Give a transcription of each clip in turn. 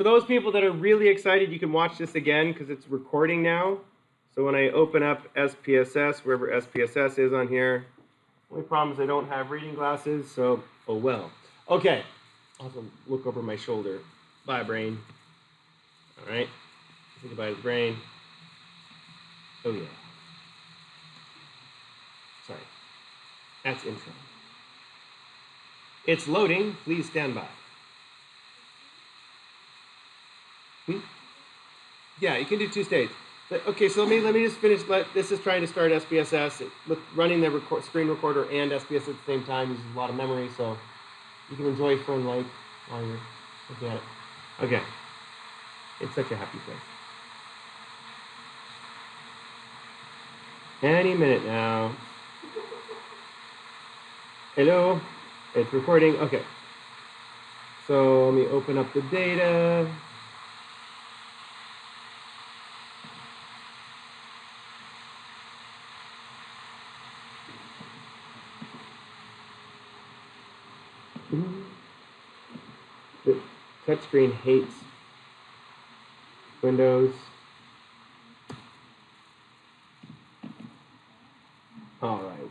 For those people that are really excited, you can watch this again because it's recording now. So when I open up SPSS, wherever SPSS is on here, only problem is I don't have reading glasses, so oh well. Okay, I'll have to look over my shoulder. Bye, brain. All right, say goodbye to the brain. Oh yeah. Sorry, that's intro. It's loading. Please stand by. Yeah, you can do 2 states. Okay, so let me just finish. This is trying to start SPSS. Running the screen recorder and SPS at the same time uses a lot of memory, so you can enjoy Fern Lake while you're looking at it. Okay, it's such a happy place. Any minute now. Hello, it's recording. Okay, so let me open up the data. The touchscreen hates Windows. All right.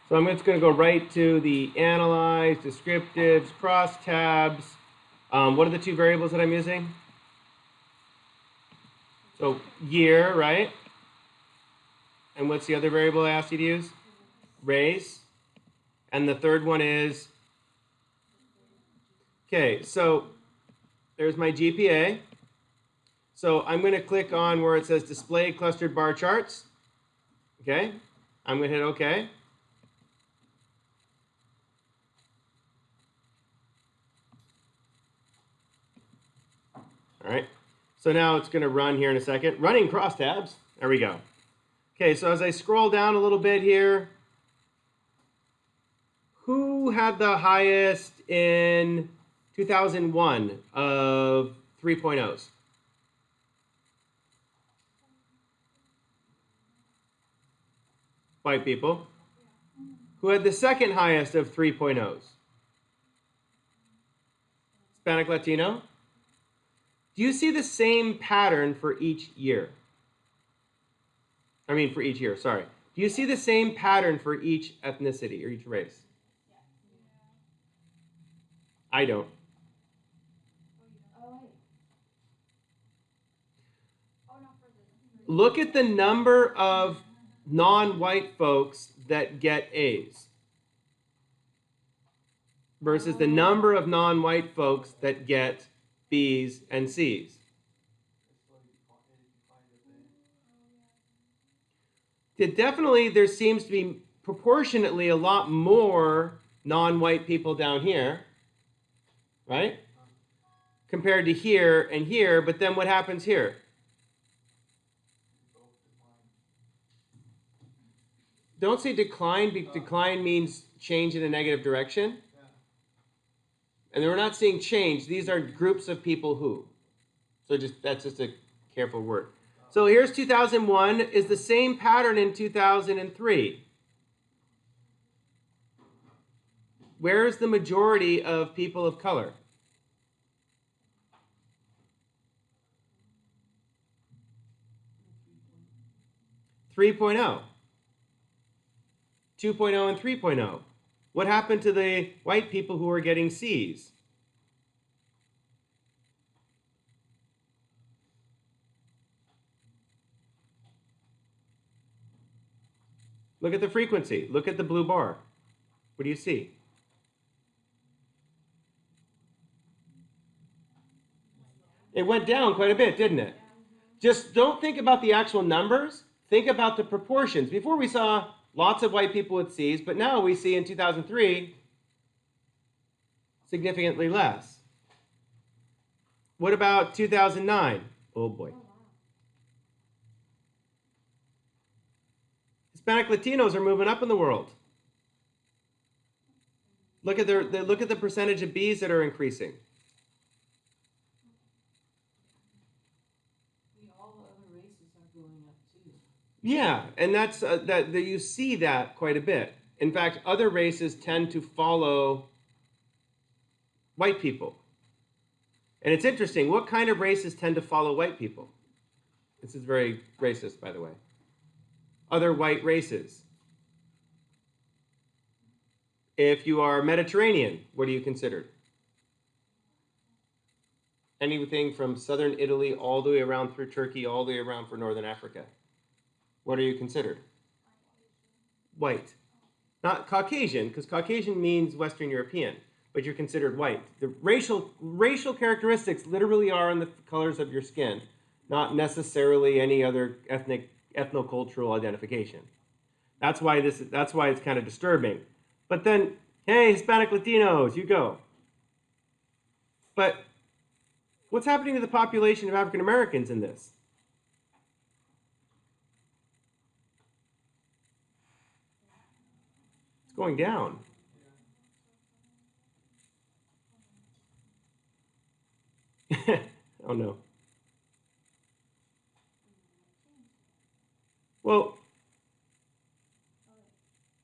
So I'm just going to go right to the analyze, descriptives, crosstabs. What are the 2 variables that I'm using? So year, right? And what's the other variable I asked you to use? Raise. And the third one is? Okay, so there's my GPA. So I'm going to click on where it says display clustered bar charts. Okay, I'm going to hit OK. All right, so now it's going to run here in a second. Running crosstabs. There we go. Okay, so as I scroll down a little bit here, who had the highest in 2001 of 3.0s? White people. Who had the second highest of 3.0s? Hispanic Latino. Do you see the same pattern for each year? I mean, for each year, sorry. Do you see the same pattern for each ethnicity or each race? I don't. Look at the number of non-white folks that get A's versus the number of non-white folks that get B's and C's. Definitely, there seems to be proportionately a lot more non-white people down here, right? Compared to here and here, but then what happens here? Don't say decline, because decline means change in a negative direction. And we're not seeing change. These are groups of people who. So that's just a careful word. So here's 2001 is the same pattern in 2003. Where is the majority of people of color? Three 2.0 and 3.0. What happened to the white people who were getting C's? Look at the frequency. Look at the blue bar. What do you see? It went down quite a bit, didn't it? Just don't think about the actual numbers. Think about the proportions. Before we saw lots of white people with C's, but now we see in 2003 significantly less. What about 2009? Oh boy. Hispanic Latinos are moving up in the world. Look at the percentage of B's that are increasing. All the other races are going up too. Yeah, and that's that you see that quite a bit. In fact, other races tend to follow White people. And it's interesting, what kind of races tend to follow white people? This is very racist, by the way. Other white races. If you are Mediterranean, what are you considered? Anything from southern Italy all the way around through Turkey, all the way around for northern Africa. What are you considered? White. Not Caucasian, because Caucasian means Western European, but you're considered white. The racial characteristics literally are in the colors of your skin, not necessarily any other ethnocultural identification. That's why it's kind of disturbing. But then, hey, Hispanic Latinos, you go. But what's happening to the population of African Americans in this? It's going down. Oh no. Well,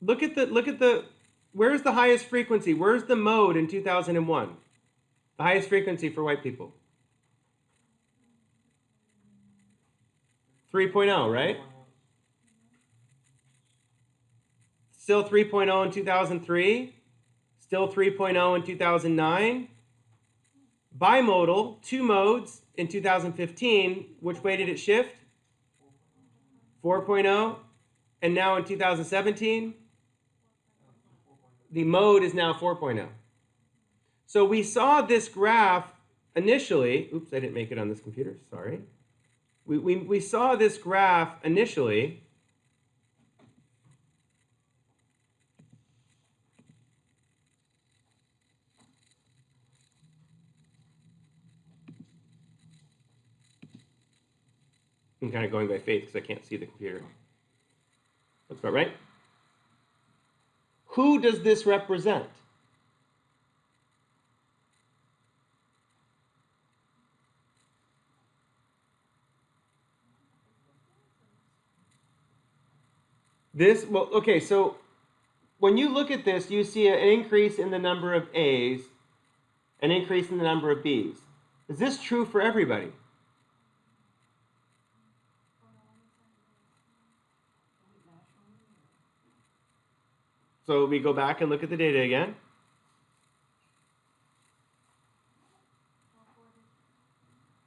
look at the where's the highest frequency? Where's the mode in 2001? The highest frequency for white people. 3.0, right? Still 3.0 in 2003. Still 3.0 in 2009. Bimodal, 2 modes in 2015. Which way did it shift? 4.0. And now in 2017, the mode is now 4.0. So we saw this graph initially. Oops, I didn't make it on this computer. Sorry. We saw this graph initially. I'm kind of going by faith because I can't see the computer. That's about right. Who does this represent? Well, okay, so when you look at this, you see an increase in the number of A's, an increase in the number of B's. Is this true for everybody? So we go back and look at the data again.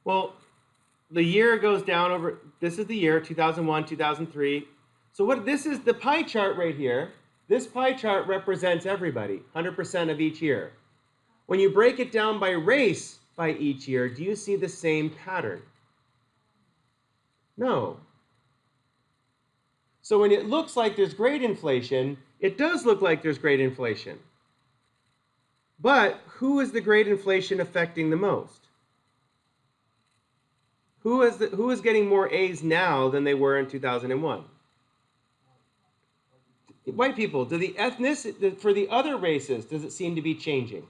Well, the year goes down over, this is the year, 2001, 2003. So this is the pie chart right here. This pie chart represents everybody, 100% of each year. When you break it down by race by each year, do you see the same pattern? No. So when it looks like there's great inflation, it does look like there's great inflation. But who is the great inflation affecting the most? Who is getting more A's now than they were in 2001? White people. Do the ethnicity, for the other races, does it seem to be changing?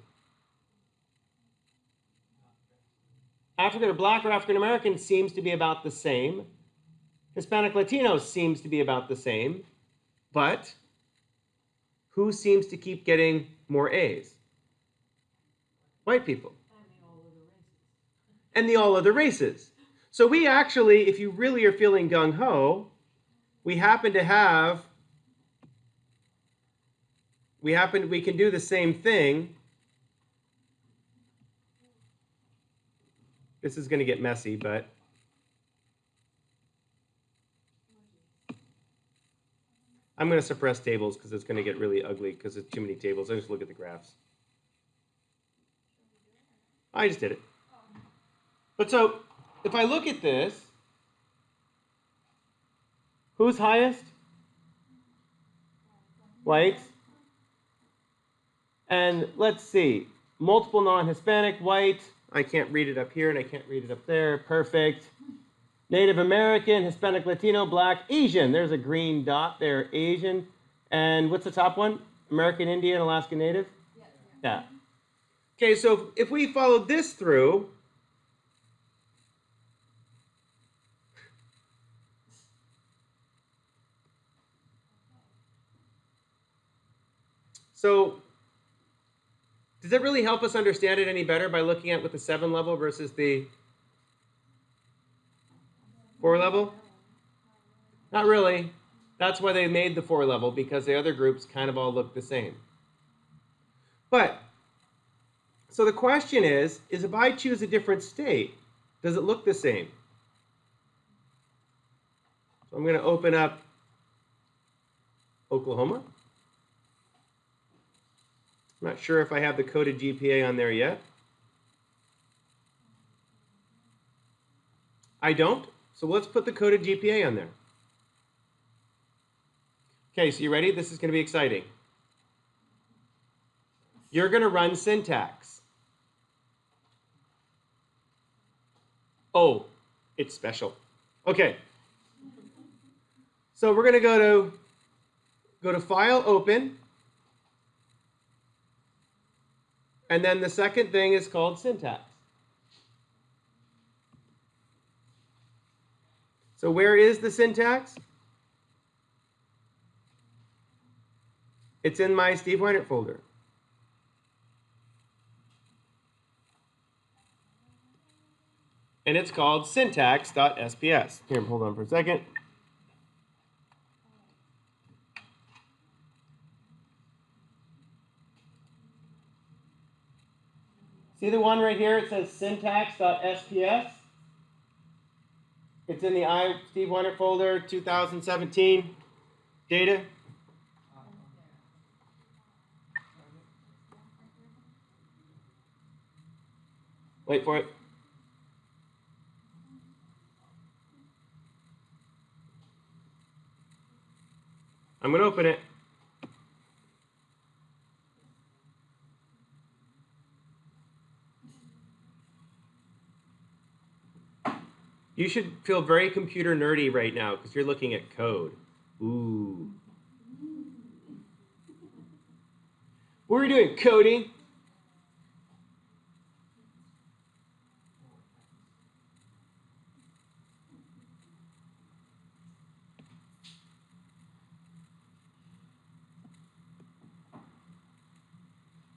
African or Black or African American seems to be about the same. Hispanic Latino seems to be about the same. But who seems to keep getting more A's? White people. And the all other races. So we actually, if you really are feeling gung-ho, we can do the same thing. This is going to get messy, but I'm going to suppress tables because it's going to get really ugly because it's too many tables. I just look at the graphs. I just did it. But so, if I look at this, who's highest? Whites. And let's see, multiple non-Hispanic, white. I can't read it up here and I can't read it up there. Perfect. Native American, Hispanic, Latino, Black, Asian. There's a green dot there, Asian. And what's the top one? American Indian, Alaska Native? Yeah. Okay, so if we follow this through, so Does it really help us understand it any better by looking at with the 7 level versus the 4 level? Not really. That's why they made the 4 level, because the other groups kind of all look the same. But, so the question is if I choose a different state, does it look the same? So I'm going to open up Oklahoma. I'm not sure if I have the coded GPA on there yet. I don't, so let's put the coded GPA on there. Okay, so you ready? This is going to be exciting. You're going to run syntax. Oh, it's special. Okay. So we're going to go to File, Open. And then the second thing is called syntax. So where is the syntax? It's in my Steve Weinert folder. And it's called syntax.sps. Here, hold on for a second. See the one right here? It says syntax.sps. It's in the Steve Weinert folder, 2017 data. Wait for it. I'm going to open it. You should feel very computer nerdy right now because you're looking at code. Ooh. What are we doing? Coding?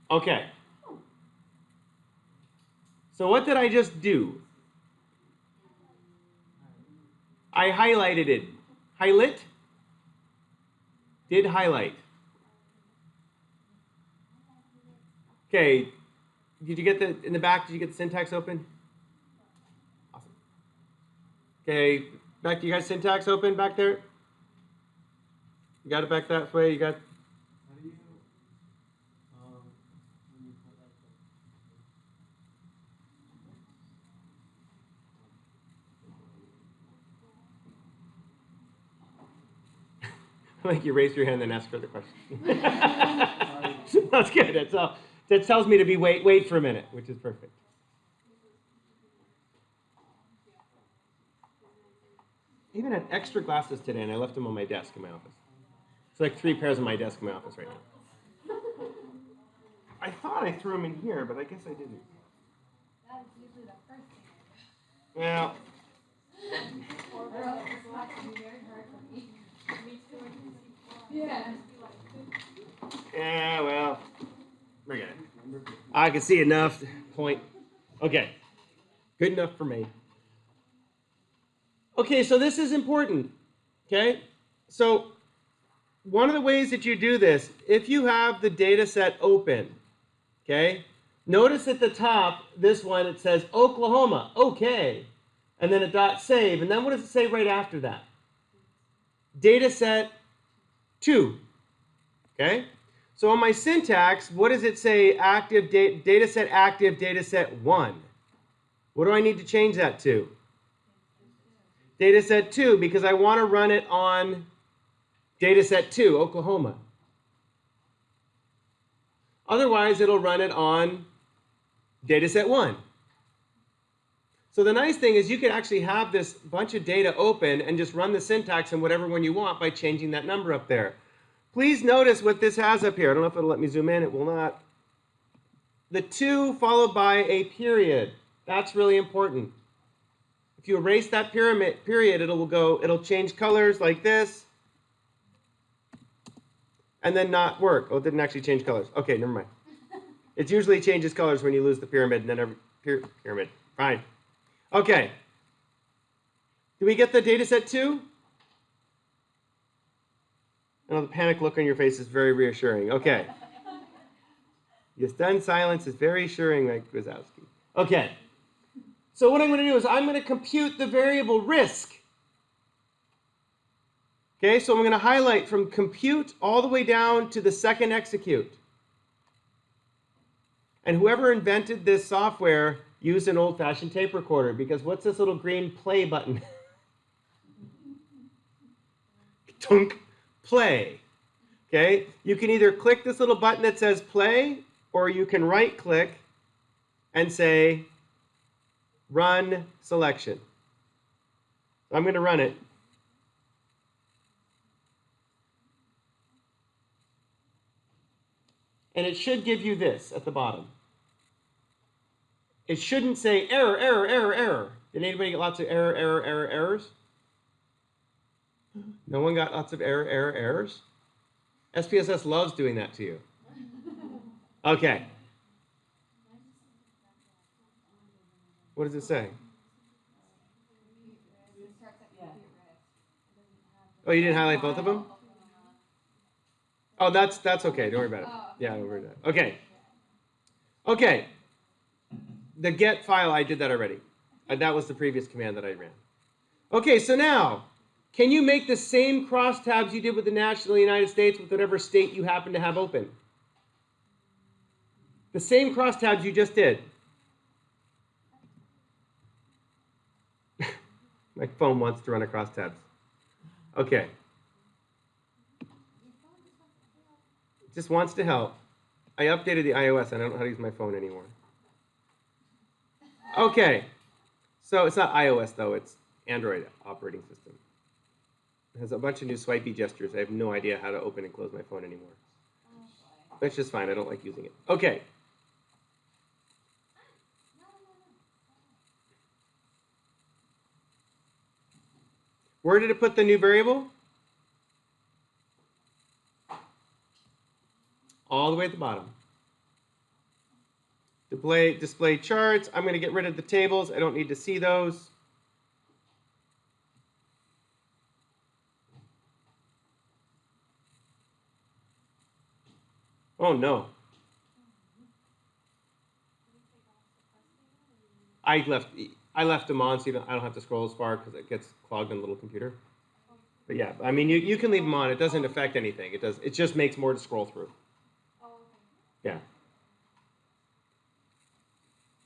Okay. So what did I just do? I highlighted it. Highlight? Did highlight. Okay. Did you get in the back, did you get the syntax open? Awesome. Okay, back, do you guys syntax open back there? You got it back that way? You got? Like you raise your hand and ask for the question. That's good. That's all. That tells me to be wait for a minute, which is perfect. I even had extra glasses today, and I left them on my desk in my office. It's like 3 pairs on my desk in my office right now. I thought I threw them in here, but I guess I didn't. That is usually the first thing I do. Well. Yeah. Yeah, well, forget it. I can see enough. Point. Okay. Good enough for me. Okay, so this is important. Okay? So one of the ways that you do this, if you have the data set open, okay, notice at the top, this one, it says Oklahoma, okay, and then a .save, and then what does it say right after that? Data set 2, okay? So on my syntax, what does it say? Active data set active, data set 1. What do I need to change that to? Data set 2, because I want to run it on data set 2, Oklahoma. Otherwise, it'll run it on data set 1. So the nice thing is you can actually have this bunch of data open and just run the syntax in whatever one you want by changing that number up there. Please notice what this has up here. I don't know if it'll let me zoom in. It will not. The 2 followed by a period. That's really important. If you erase that period, it'll change colors like this. And then not work. Oh, it didn't actually change colors. Okay, never mind. It usually changes colors when you lose the pyramid, and then every pyramid. Fine. Okay. Do we get the data set 2? I know the panic look on your face is very reassuring. Okay. Your stunned silence is very assuring, like Wazowski. Okay. So what I'm going to do is I'm going to compute the variable risk. Okay, so I'm going to highlight from compute all the way down to the second execute. And whoever invented this software used an old-fashioned tape recorder, because what's this little green play button? Tunk, play. Okay, you can either click this little button that says play, or you can right-click and say run selection. I'm going to run it. And it should give you this at the bottom. It shouldn't say error, error, error, error. Did anybody get lots of error, error, error, errors? No one got lots of error, error, errors? SPSS loves doing that to you. Okay. What does it say? Oh, you didn't highlight both of them? Oh, that's okay. Don't worry about it. Yeah, don't worry about it. Okay. Okay. The get file, I did that already. That was the previous command that I ran. Okay, so now, can you make the same crosstabs you did with the national United States with whatever state you happen to have open? The same crosstabs you just did. My phone wants to run across tabs. Okay. It just wants to help. I updated the iOS. I don't know how to use my phone anymore. Okay. So it's not iOS, though. It's Android operating system. It has a bunch of new swipey gestures. I have no idea how to open and close my phone anymore. That's just fine. I don't like using it. Okay. Where did it put the new variable? All the way at the bottom. Display charts. I'm going to get rid of the tables. I don't need to see those. Oh no. I left them on so I don't have to scroll as far because it gets clogged on the little computer. But yeah, I mean you can leave them on. It doesn't affect anything. It just makes more to scroll through. Yeah.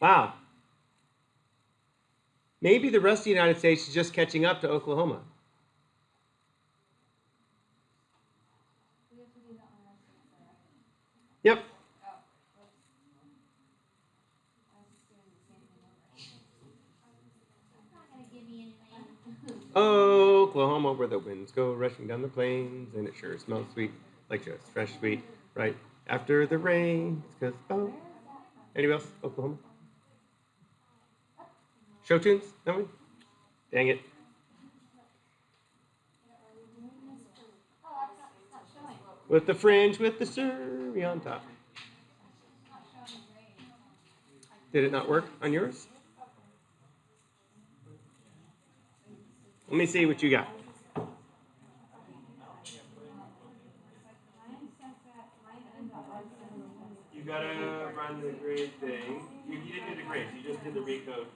Wow. Maybe the rest of the United States is just catching up to Oklahoma. Yep. Oh, Oklahoma, where the winds go rushing down the plains, and it sure smells sweet, like just fresh sweet, right after the rain. Cause oh, anybody else? Oklahoma. Show tunes, don't we? Dang it. With the fringe, with the surrey on top. Did it not work on yours? Let me see what you got. You gotta run the grade thing. You didn't do the grades, you just did the recode.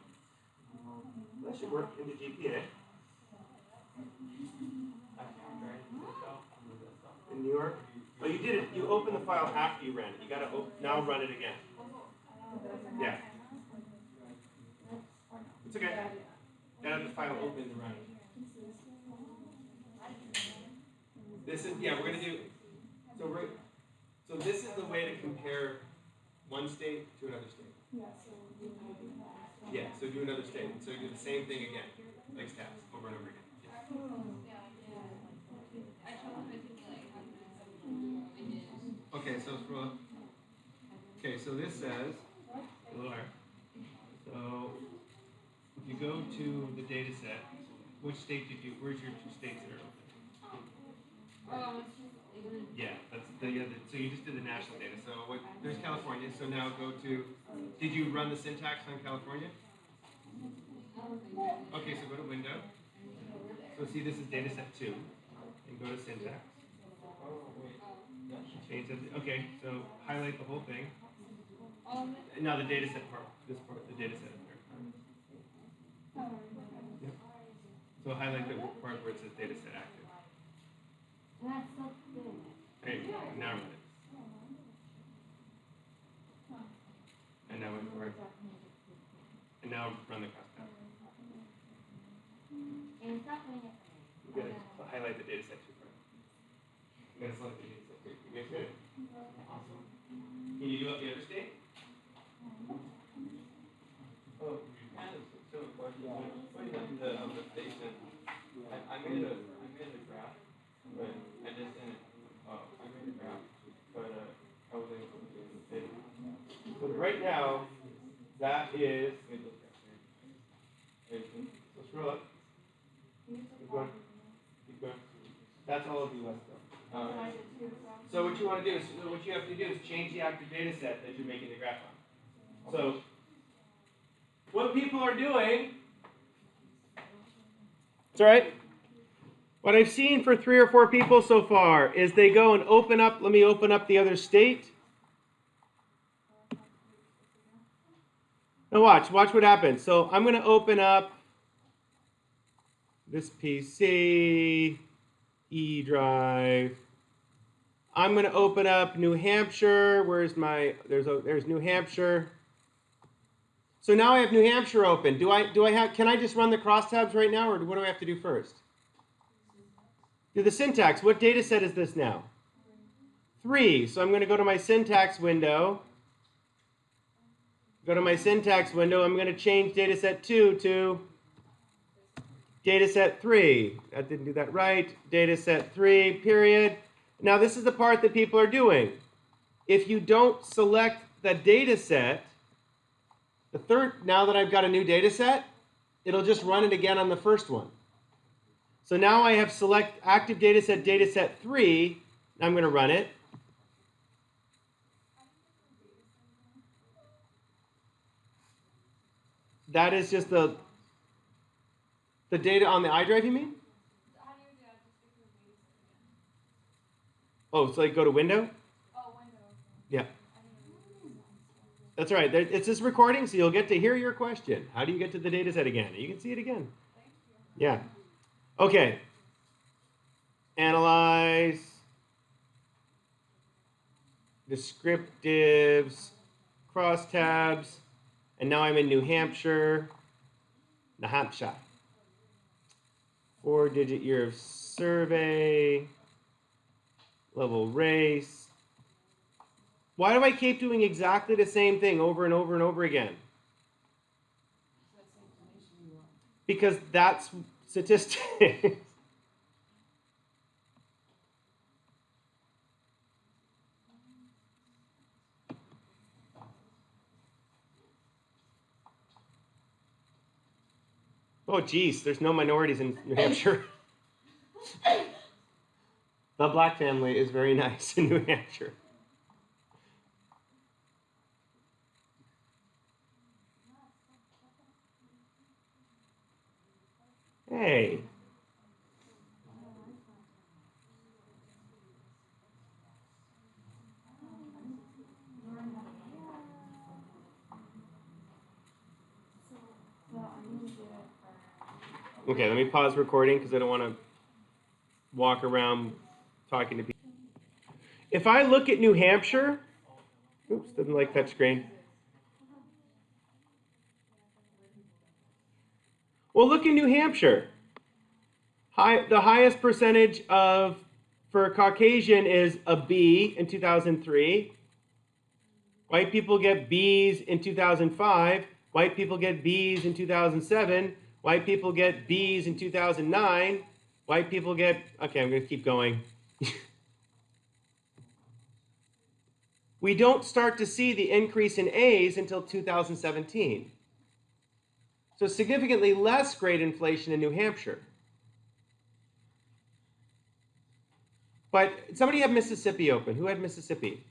That should work into GPA. In New York? Oh, you did it. You opened the file after you ran it. You gotta now run it again. Yeah. It's okay. Gotta have the file open to run it. This is, yeah, we're gonna do, so this is the way to compare one state to another state. Yeah, so do another state. So you do the same thing again, like stats, over and over again. Okay, so scroll up. Okay, so this says, a little higher. So if you go to the data set, which state where's your two states that are open? Yeah, that's so you just did the national data. So there's California. So now go to, did you run the syntax on California? Okay, so go to window. So see, this is data set 2. And go to syntax. Change that. Okay, so highlight the whole thing. Now the data set part, this part, the data set up there. Yep. So highlight the part where it says data set active. There you go. Now run it. And now run the crosstab. You gotta highlight the data set too part. You gotta select the data set too. You guys good? Awesome. Can you do up the other state? Oh, kind of similar question. Putting up the station, I made a graph, but I just didn't. I made a graph, but I wasn't able to do the data. So right now, that is. So scroll up. Keep going. Keep going. That's all of the US stuff. So what you want to do is, what you have to do is change the active data set that you're making the graph on. So what people are doing, it's all right. What I've seen for 3 or 4 people so far is they go and open up, let me open up the other state. Now watch what happens. So I'm going to open up this PC, E drive. I'm going to open up New Hampshire. Where's my, there's New Hampshire. So now I have New Hampshire open. Can I just run the crosstabs right now, or what do I have to do first? Do the syntax. What data set is this now? 3. So I'm going to go to my syntax window. Go to my syntax window. I'm going to change data set 2 to data set 3. That didn't do that right. Data set 3, period. Now this is the part that people are doing. If you don't select the data set, now that I've got a new data set, it'll just run it again on the first one. So now I have select active data set 3. I'm going to run it. That is just the data on the iDrive, you mean? Oh, so like go to window? Oh, window. Yeah. That's all right. It's this recording, so you'll get to hear your question. How do you get to the data set again? You can see it again. Yeah. Okay. Analyze. Descriptives. Crosstabs. And now I'm in New Hampshire. New Hampshire. 4-digit year of survey. Level race. Why do I keep doing exactly the same thing over and over and over again? Because that's statistics. Oh, geez, there's no minorities in New Hampshire. The black family is very nice in New Hampshire. Hey. Okay, let me pause recording because I don't want to walk around talking to people. If I look at New Hampshire, oops, doesn't like that screen. Well, look in New Hampshire. The highest percentage for Caucasian is a B in 2003. White people get Bs in 2005. White people get Bs in 2007. White people get Bs in 2009. White people get, okay, I'm going to keep going. We don't start to see the increase in A's until 2017. So significantly less grade inflation in New Hampshire. But somebody had Mississippi open. Who had Mississippi?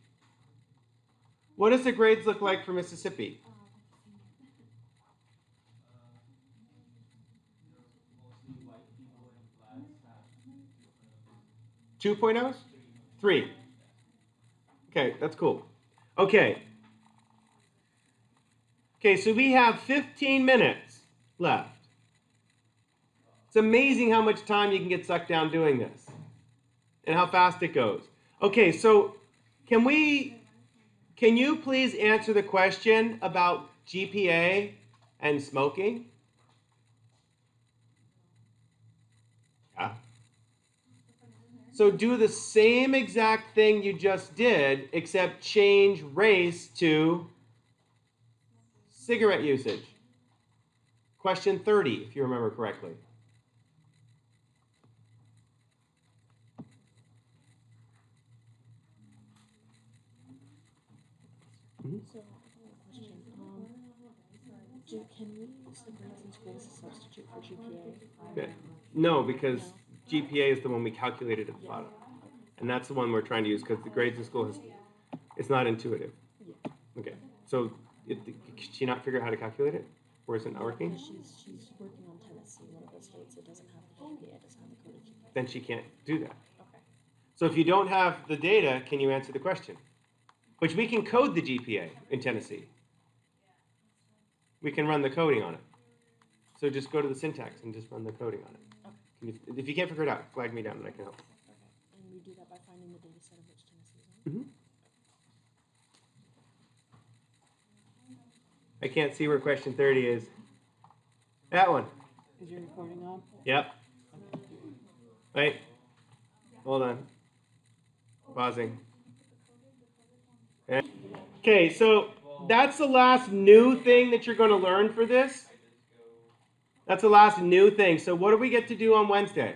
What does the grades look like for Mississippi? 2.0s? 3. Okay, that's cool. Okay. Okay, so we have 15 minutes left. It's amazing how much time you can get sucked down doing this and how fast it goes. Okay, so can you please answer the question about GPA and smoking? Yeah. So do the same exact thing you just did, except change race to cigarette usage. Question 30, if you remember correctly. So, I have a question. Can we use the grades in school as a substitute for GPA? No, because GPA is the one we calculated at the bottom. And that's the one we're trying to use because the grades in school it's not intuitive. Yeah. Okay, so can she not figure out how to calculate it? Or is it not working? She's working on Tennessee, one of those states that doesn't have the GPA, it doesn't have the coded GPA. Then she can't do that. Okay. So if you don't have the data, can you answer the question? Which we can code the GPA in Tennessee. We can run the coding on it. So just go to the syntax and just run the coding on it. Okay. If you can't figure it out, flag me down and I can help. Okay. And we do that by finding the data set of which Tennessee is on? I can't see where question 30 is. That one. Is your recording on? Yep. Wait. Hold on. Pausing. Okay, so that's the last new thing that you're going to learn for this. That's the last new thing. So what do we get to do on Wednesday?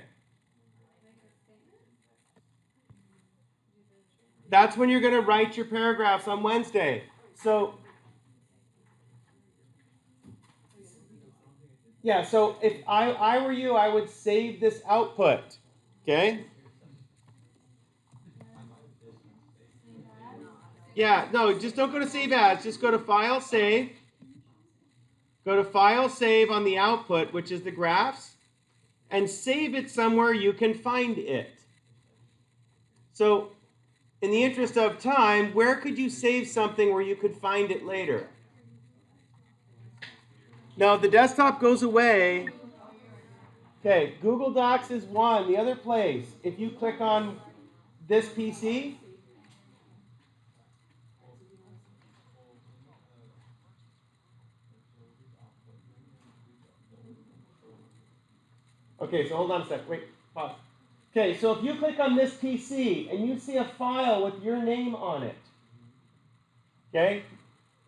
That's when you're going to write your paragraphs on Wednesday. So yeah, so if I were you, I would save this output. Okay? Yeah, no, just don't go to Save As. Just go to File, Save. Go to File, Save on the output, which is the graphs, and save it somewhere you can find it. So, in the interest of time, where could you save something where you could find it later? Now, if the desktop goes away, okay, Google Docs is one. The other place, if you click on this PC, okay, so hold on a sec. Wait, pause. Okay, so if you click on this PC and you see a file with your name on it, okay,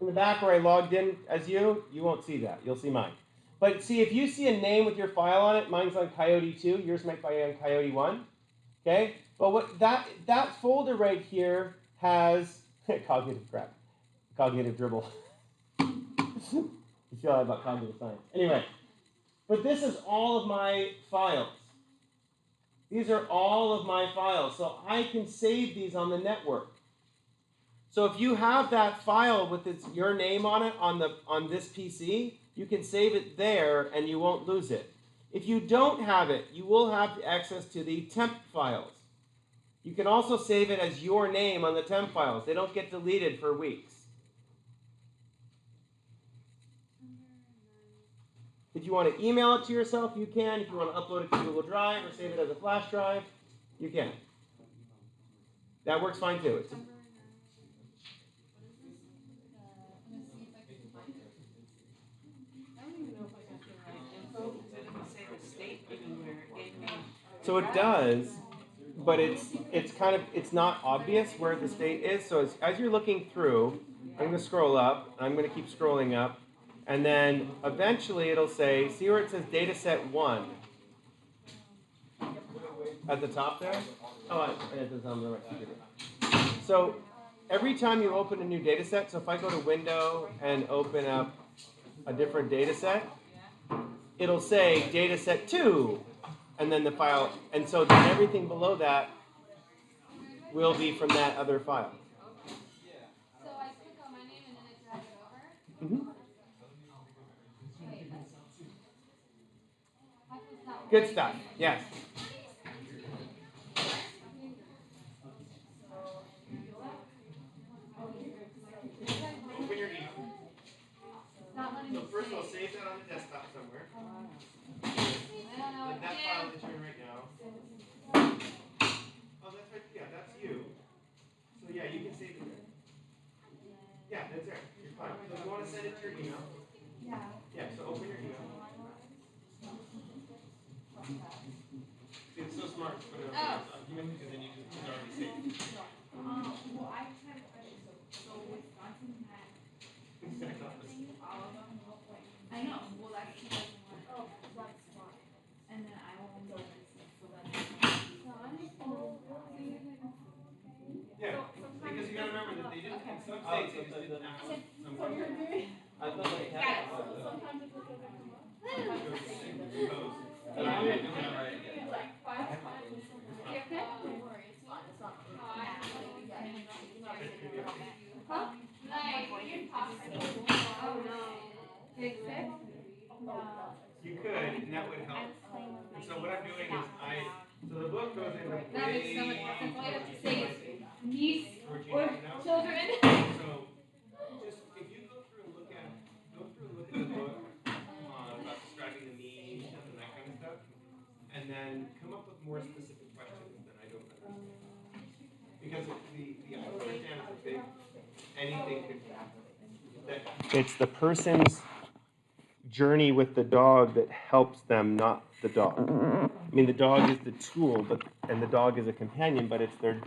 in the back where I logged in as you won't see that. You'll see mine. But see, if you see a name with your file on it, mine's on Coyote 2, yours might be on Coyote 1, okay? But what that folder right here has cognitive dribble. You feel that about cognitive science. Anyway, but this is all of my files. These are all of my files, so I can save these on the network. So if you have that file with your name on it on this PC, you can save it there and you won't lose it. If you don't have it, you will have access to the temp files. You can also save it as your name on the temp files. They don't get deleted for weeks. If you want to email it to yourself, you can. If you want to upload it to Google Drive or save it as a flash drive, you can. That works fine too. So it does, but it's not obvious where the state is. So as you're looking through, I'm going to scroll up. I'm going to keep scrolling up. And then eventually it'll say, see where it says dataset 1 at the top there? Oh, it does on the right computer. So every time you open a new dataset, so if I go to Window and open up a different dataset, it'll say dataset 2, and then the file, and so then everything below that will be from that other file. So I click on my name and then I drag it over. Mm-hmm. Wait, that's not Good stuff. Yes. Open your email. It's not letting me So first of all, save. save that on the desktop somewhere. I don't know what to That do. file that you're in right now. Oh, that's right. Yeah, that's you. So yeah, you can save it there. Yeah, that's there. You're fine. So if you want to send it to your email. Yeah. Yeah, so open your email. See, it's so smart to put it on the document because then you just it's already saved. Well, I kind of so Wisconsin had all of them. I know. Well, that's he doesn't want it. Oh, that's fine. And then I won't know this. So that's Yeah, because you gotta remember that they didn't, in some states, they just didn't ask somebody. I thought they had it. sometimes it goes over to Compose. And I'm doing it right again. like 5 times. You okay? Don't worry, it's fine. It's not. Huh? Oh no. Big six? You could, and that would help. And so what I'm doing is so the book goes into way That makes so much more sense. All you have to say is niece towards you or now. children. So just if you go through and look at the book about describing the niche and that kind of stuff, and then come up with more specific questions than I don't understand. Because the I don't understand is a big anything could happen. It's the person's journey with the dog that helps them, not the dog. I mean, the dog is the tool, and the dog is a companion, but it's their